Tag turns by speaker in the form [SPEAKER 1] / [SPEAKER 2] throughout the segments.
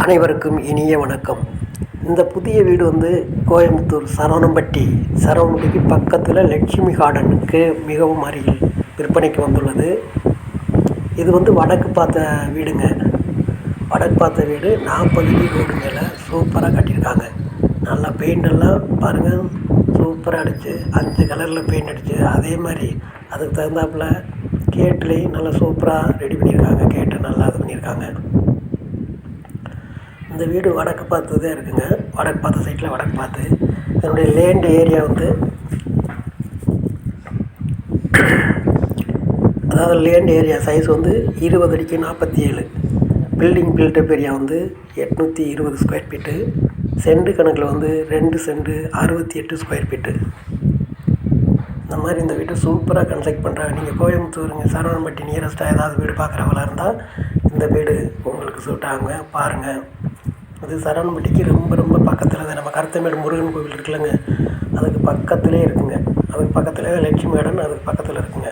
[SPEAKER 1] அனைவருக்கும் இனிய வணக்கம். இந்த புதிய வீடு வந்து கோயம்புத்தூர் சரவணம்பட்டிக்கு பக்கத்தில் லட்சுமி கார்டனுக்கு மிகவும் அருகில் விற்பனைக்கு வந்துள்ளது. இது வந்து வடக்கு பார்த்த வீடுங்க. வடக்கு பார்த்த வீடு 40 அடி ரோடு மேலே சூப்பராக கட்டியிருக்காங்க. நல்லா பெயிண்டெல்லாம் பாருங்கள், சூப்பராக அடித்து 5 கலரில் பெயிண்ட் அடித்து, அதே மாதிரி அதுக்கு தகுந்தாப்புல கேட்லேயும் நல்லா சூப்பராக ரெடி பண்ணியிருக்காங்க. கேட்டை நல்லா இது பண்ணியிருக்காங்க. இந்த வீடு வடக்கு பார்த்து தான் இருக்குங்க. வடக்கு பார்த்த சைட்டில் வடக்கு பார்த்து இதனுடைய லேண்ட் ஏரியா வந்து அதாவது லேண்ட் ஏரியா சைஸ் வந்து 20 அடிக்கு 47. பில்டிங் பில்டப் ஏரியா வந்து 820 ஸ்கொயர் ஃபீட்டு. சென்ட் கணக்கில் வந்து 2 சென்ட் 68 ஸ்கொயர் ஃபீட்டு. இந்த மாதிரி இந்த வீட்டை சூப்பராக கன்ஸ்ட்ரக்ட் பண்ணுறாங்க. நீங்கள் கோயம்புத்தூருங்க சரவணம்பட்டி நியரஸ்ட்டாக ஏதாவது வீடு பார்க்குறவங்களா இருந்தால் இந்த வீடு உங்களுக்கு சூட் ஆகுங்க. பாருங்கள், அது சரவணம்பட்டிக்கு ரொம்ப பக்கத்தில் தான். நம்ம கருத்தமேடு முருகன் கோவில் இருக்குல்லங்க, அதுக்கு பக்கத்துலேயே இருக்குங்க. அதுக்கு பக்கத்துலேயே லட்சுமி கார்டன் அதுக்கு பக்கத்தில் இருக்குங்க.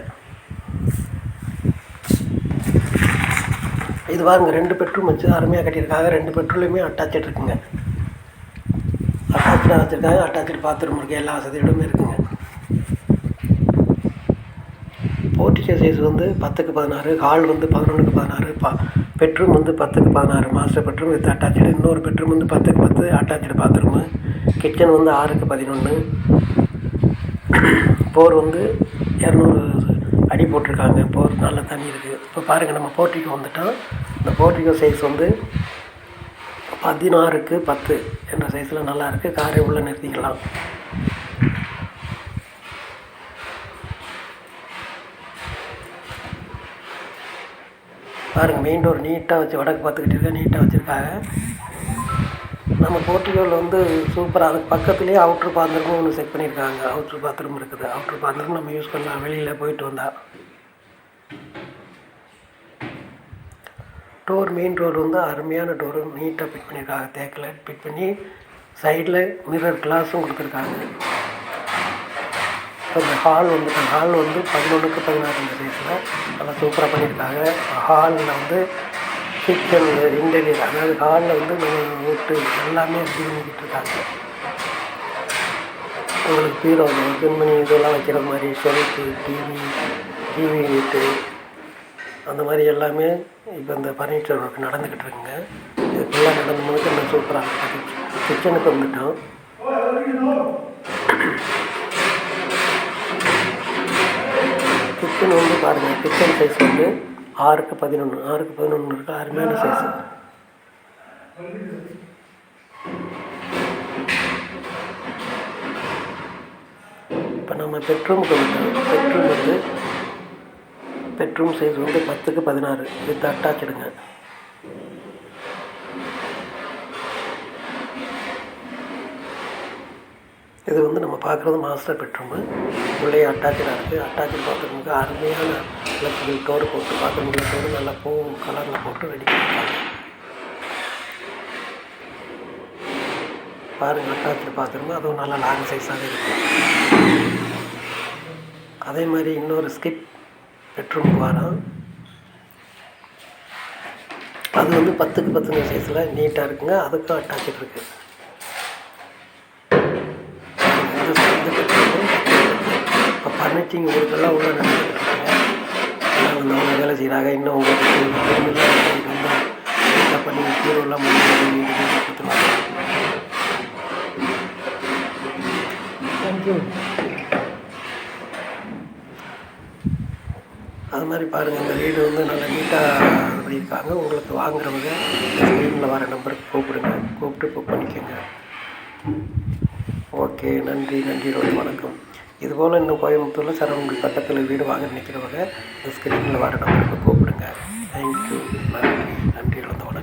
[SPEAKER 1] இது பாருங்க, 2 பெட்ரூம் வச்சு அருமையாக கட்டியிருக்காங்க. 2 பெட்ரூம்லையுமே அட்டாச்சு இருக்குங்க. அட்டாச்சாக வச்சுருக்காங்க. அட்டாச்சு பாத்ரூம் இருக்குது. எல்லா வசதியோடுமே இருக்குங்க. போர்ட்டிகோ சைஸ் வந்து 10க்கு 16, ஹால் வந்து 11க்கு 16, பெட்ரூம் வந்து 10க்கு 16 மாஸ்டர் பெட்ரூம் வித் அட்டாச்சு. இன்னொரு பெட்ரூம் வந்து 10க்கு 10 அட்டாச்சு பாத்ரூமு. கிச்சன் வந்து 6க்கு 11. போர் வந்து 200 அடி போட்டிருக்காங்க. போர் நல்ல தண்ணி இருக்குது. இப்போ பாருங்கள், நம்ம போர்ட்டிகோ வந்துட்டோம். இந்த போர்ட்டிகோ சைஸ் வந்து 16க்கு 10 என்ற சைஸில் நல்லா இருக்குது. காரை உள்ளே நிறுத்திக்கலாம். பாருங்கள், மெயின் டோர் நீட்டாக வச்சு வடக்கு பார்த்துக்கிட்டு இருக்க நீட்டாக வச்சுருக்காங்க. நம்ம போர்ட்டிகோவில் வந்து சூப்பராக அதுக்கு பக்கத்துலேயே அவுட்ரு பாத்ரூமும் ஒன்று செட் பண்ணியிருக்காங்க. அவுட்ரு பாத்ரூம் இருக்குது. அவுட்ரு பாத்ரூம் நம்ம யூஸ் பண்ணலாம் வெளியில் போயிட்டு வந்தால். டோர் மெயின் டோர் வந்து அருமையான டோரு நீட்டாக ஃபிட் பண்ணியிருக்காங்க. தேக்கில் ஃபிட் பண்ணி சைடில் மிரர் கிளாஸும் கொடுத்துருக்காங்க. இப்போ இந்த ஹால் வந்து 11க்கு 16 சைஸில் நல்லா சூப்பராக பண்ணியிருக்காங்க. ஹாலில் வந்து கிச்சன் இன்டீரியர், அதாவது ஹாலில் வந்து நம்ம வீட்டு எல்லாமே ரெடி பண்ணிக்கிட்டு இருக்காங்க. உங்களுக்கு பீரோ துணிமணி இதெல்லாம் வைக்கிற மாதிரி ஷெல்ஃபு, டிவி யூனிட்டு அந்த மாதிரி எல்லாமே இப்போ இந்த ஃபர்னிச்சர் ஒர்க் நடந்துக்கிட்டு இருக்குங்க. இது ஃபுல்லாக நடந்து முழுக்க இன்னும் சூப்பராக இருக்குது. கிச்சனுக்கு வந்துட்டோம். கிச்சன் வந்து பாருங்கள், கிச்சன் சைஸ் வந்து 6க்கு 11 இருக்குது. அருமையான சைஸு. இப்போ நம்ம பெட்ரூமுக்கு வந்துட்டோம். பெட்ரூம் சைஸ் வந்து 10க்கு 16 வித் அட்டாச்சுடுங்க. இது வந்து நம்ம பார்க்குறது மாஸ்டர் பெட்ரூமு. உள்ளே அட்டாச்சாக இருக்குது. அட்டாச்சு பாத்ரூமுக்கு அருமையான ஃப்ளெக்சிபிள் டோர் போட்டு பாத்ரூம் டோரு நல்லா பூ கலரில் போட்டு ரெடி பண்ணியிருக்காங்க. பாருங்கள், அட்டாச்சு பாத்ரூமு அதுவும் நல்லா லாங் சைஸாக இருக்குது. அதே மாதிரி இன்னொரு ஸ்கிப் பெட்ரூமுக்கு வரோம். அது வந்து 10க்கு 10 சைஸில் நீட்டாக இருக்குங்க. அதுக்கும் அட்டாச்சு இருக்குது. இப்போ ஃபர்னிச்சிங் உங்களுக்கெல்லாம் உள்ள நடந்துருக்காங்க. வந்து அவங்க வேலை செய்கிறாங்க. இன்னும் உங்களுக்கு பண்ணி ஹீரோலாம் கொடுத்துருவாங்க. தேங்க்யூ. அது மாதிரி பாருங்கள், இந்த வீடு வந்து நல்லா நீட்டாக பண்ணியிருக்காங்க. உங்களுக்கு வாங்குறவங்க ஸ்க்ரீனில் வர நம்பருக்கு கூப்பிட்டு புக் பண்ணிக்கோங்க. ஓகே, நன்றி. வணக்கம். இதுபோல் இன்னும் கோயம்புத்தூரில் சரவணம்பட்டி பக்கத்தில் வீடு வாங்க நினைக்கிறவங்க இந்த ஸ்க்ரீனில் வர நம்பருக்கு கூப்பிடுங்க. தேங்க்யூ. நன்றி. வணக்கம்.